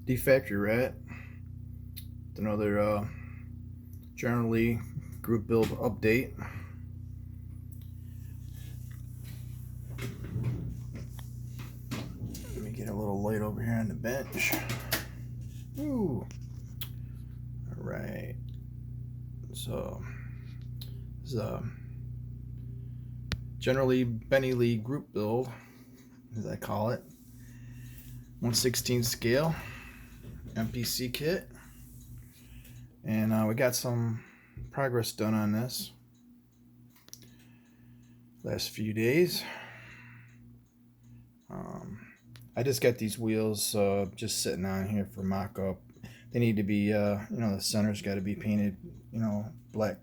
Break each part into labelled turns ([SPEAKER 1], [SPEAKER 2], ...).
[SPEAKER 1] D Factory Rat. Another generally group build update. Let me get a little light over here on the bench. Ooh. All right. So this is a generally Benny Lee group build, as I call it. 1/16 scale MPC kit, and we got some progress done on this last few days. I just got these wheels just sitting on here for mock-up. They need to be, the center's got to be painted, black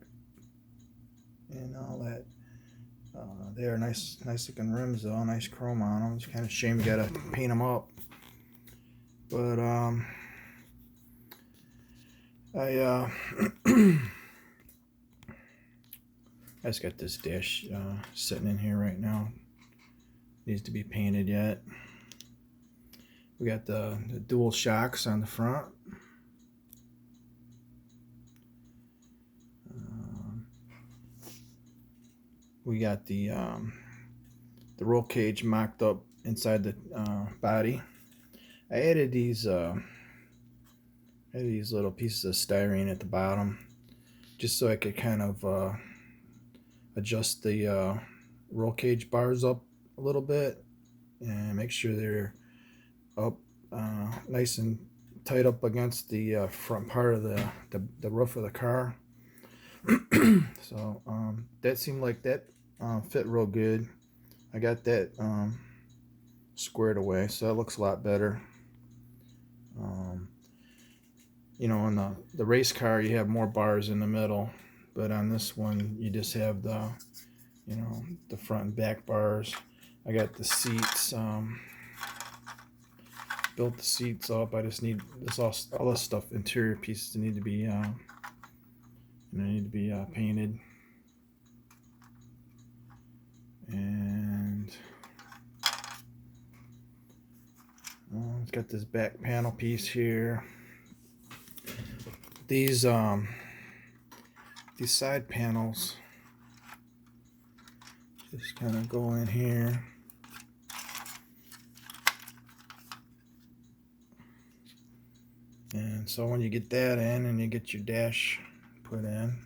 [SPEAKER 1] and all that. They are nice looking rims though, nice chrome on them. It's kind of a shame you got to paint them up. But I just got this dash sitting in here right now. Needs to be painted yet. We got the dual shocks on the front. We got the roll cage mocked up inside the body. I added these little pieces of styrene at the bottom, just so I could kind of adjust the roll cage bars up a little bit and make sure they're up nice and tight up against the front part of the roof of the car. So that seemed like that fit real good. I got that squared away, so that looks a lot better. In the race car you have more bars in the middle, but on this one you just have the front and back bars. I got the seats, built the seats up. I just need all this stuff, interior pieces need to be painted. And it's got this back panel piece here. These side panels just kind of go in here. And so when you get that in and you get your dash put in,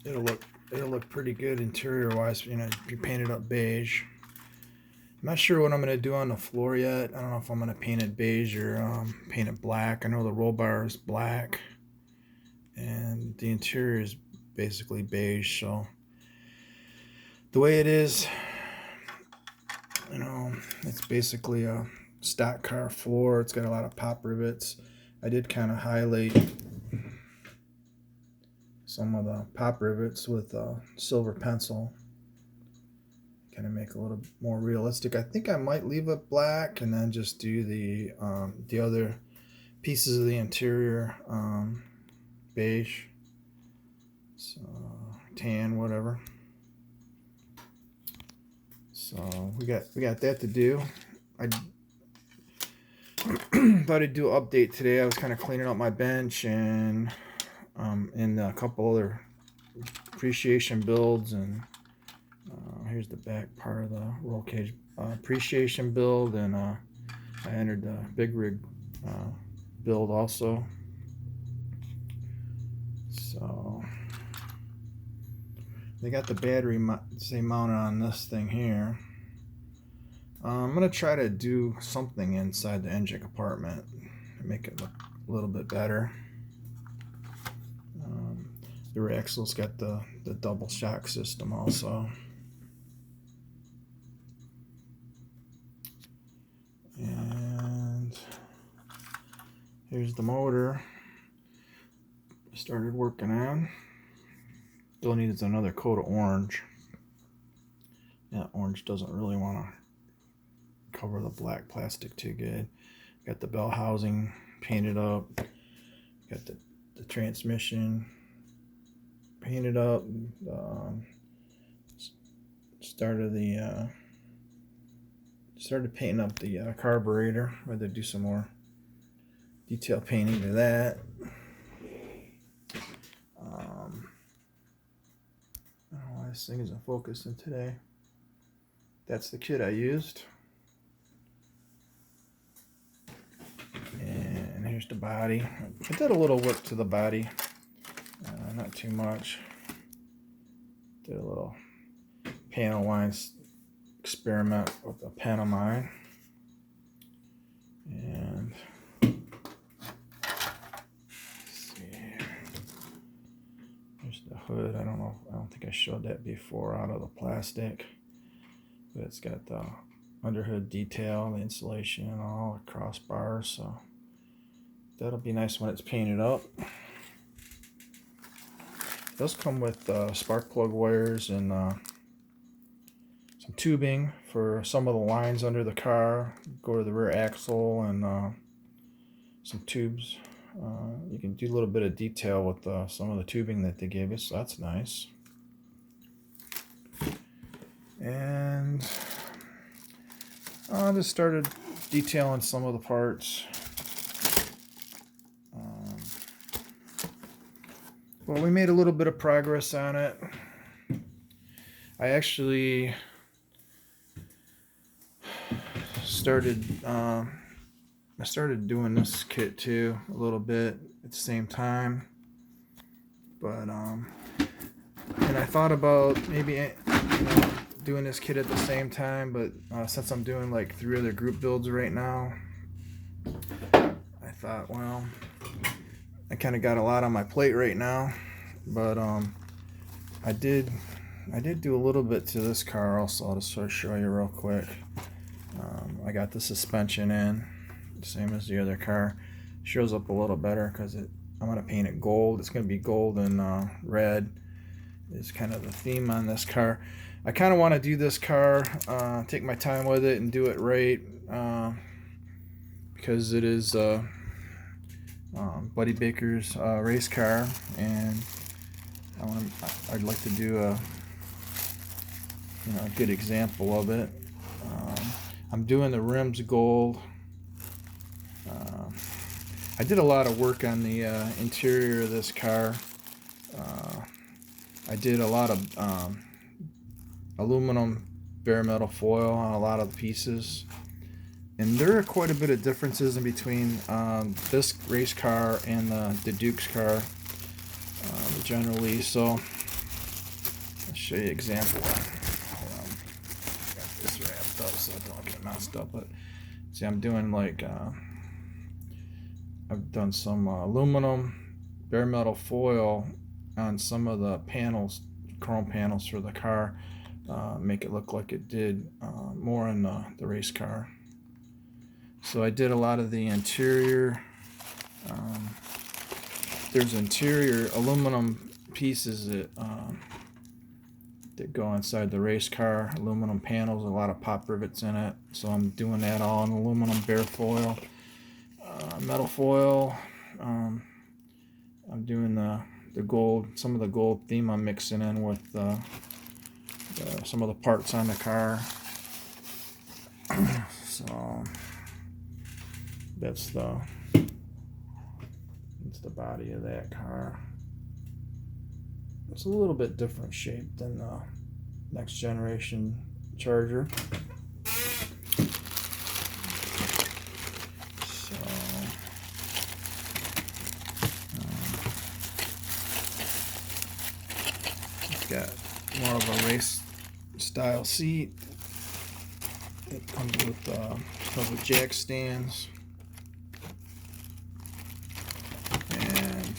[SPEAKER 1] it'll look pretty good interior wise. If you paint it up beige. I'm not sure what I'm going to do on the floor yet. I don't know if I'm going to paint it beige or paint it black. I know the roll bar is black and the interior is basically beige. So the way it is, it's basically a stock car floor. It's got a lot of pop rivets. I did kind of highlight some of the pop rivets with a silver pencil, kind of make it a little more realistic. I think I might leave it black and then just do the other pieces of the interior beige, so tan, whatever. So we got that to do. I thought I'd do an update today. I was kind of cleaning up my bench and a couple other appreciation builds, and here's the back part of the roll cage appreciation build, and I entered the big rig build also. So they got the battery mounted on this thing here. I'm gonna try to do something inside the engine compartment to make it look a little bit better. The rear axle's got the double shock system also. And here's the motor. Started working on. Still needs another coat of orange. Yeah, orange doesn't really want to cover the black plastic too good. Got the bell housing painted up. Got the transmission painted up. started painting up the carburetor. I'm going to do some more detail painting to that. I don't know why this thing isn't focusing today. That's the kit I used. And here's the body. I did a little work to the body. Not too much. Did a little panel lines experiment with a pen of mine. And let's see here. Here's the hood. I don't think I showed that before out of the plastic. But it's got the underhood detail, the insulation and all, the crossbars, so that'll be nice when it's painted up. It does come with spark plug wires and some tubing for some of the lines under the car. Go to the rear axle and some tubes. You can do a little bit of detail with some of the tubing that they gave us, so that's nice. And I just started detailing some of the parts. Well, we made a little bit of progress on it. I started doing this kit too a little bit at the same time, but and I thought about maybe doing this kit at the same time, but since I'm doing like 3 other group builds right now, I thought, well, I kind of got a lot on my plate right now. But I did do a little bit to this car also. I'll just sort of show you real quick. I got the suspension in, same as the other car. Shows up a little better because I'm going to paint it gold. It's going to be gold and red is kind of the theme on this car. I kind of want to do this car, take my time with it and do it right, because it is Buddy Baker's race car, and I'd like to do a good example of it. I'm doing the rims gold. I did a lot of work on the interior of this car. I did a lot of aluminum bare metal foil on a lot of the pieces, and there are quite a bit of differences in between this race car and the Duke's car, the General Lee. So I'll show you an example. Got this wrapped up so I don't get messed up. But see, I'm doing like I've done some aluminum bare metal foil on some of the panels, chrome panels for the car. Make it look like it did more in the race car. So I did a lot of the interior. There's interior aluminum pieces that go inside the race car, aluminum panels, a lot of pop rivets in it. So I'm doing that all in aluminum bare foil, metal foil. I'm doing the gold, some of the gold theme I'm mixing in with some of the parts on the car. So that's the body of that car. It's a little bit different shape than the next generation Charger. So it's got more of a race style seat. It comes with jack stands, and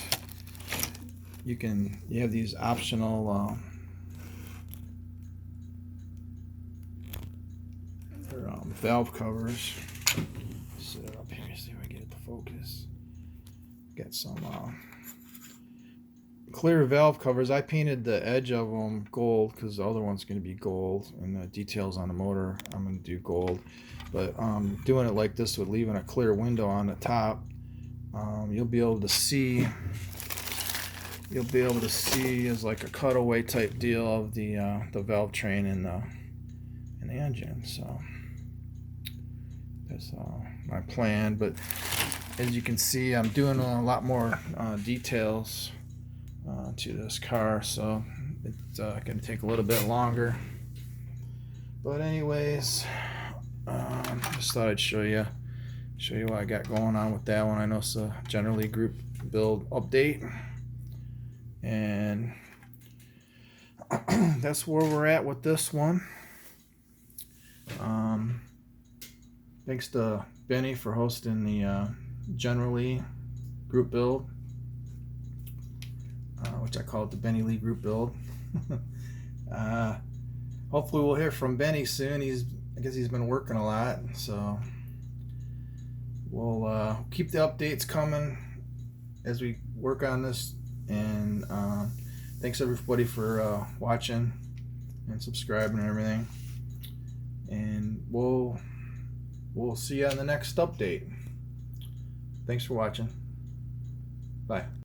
[SPEAKER 1] you have these optional valve covers. Set it up here, see if I get it to focus. Got some clear valve covers. I painted the edge of them gold because the other one's going to be gold, and the details on the motor I'm going to do gold. But doing it like this with leaving a clear window on the top, you'll be able to see as like a cutaway type deal of the valve train and the engine. So is my plan. But as you can see, I'm doing a lot more details to this car, so it's going to take a little bit longer. But anyways, just thought I'd show you what I got going on with that one. I know it's a generally group build update, and that's where we're at with this one. Thanks to Benny for hosting the generally group build, which I call it the Benny Lee group build. Hopefully we'll hear from Benny soon. I guess he's been working a lot, so we'll keep the updates coming as we work on this. And thanks everybody for watching and subscribing and everything. And we'll see you on the next update. Thanks for watching. Bye.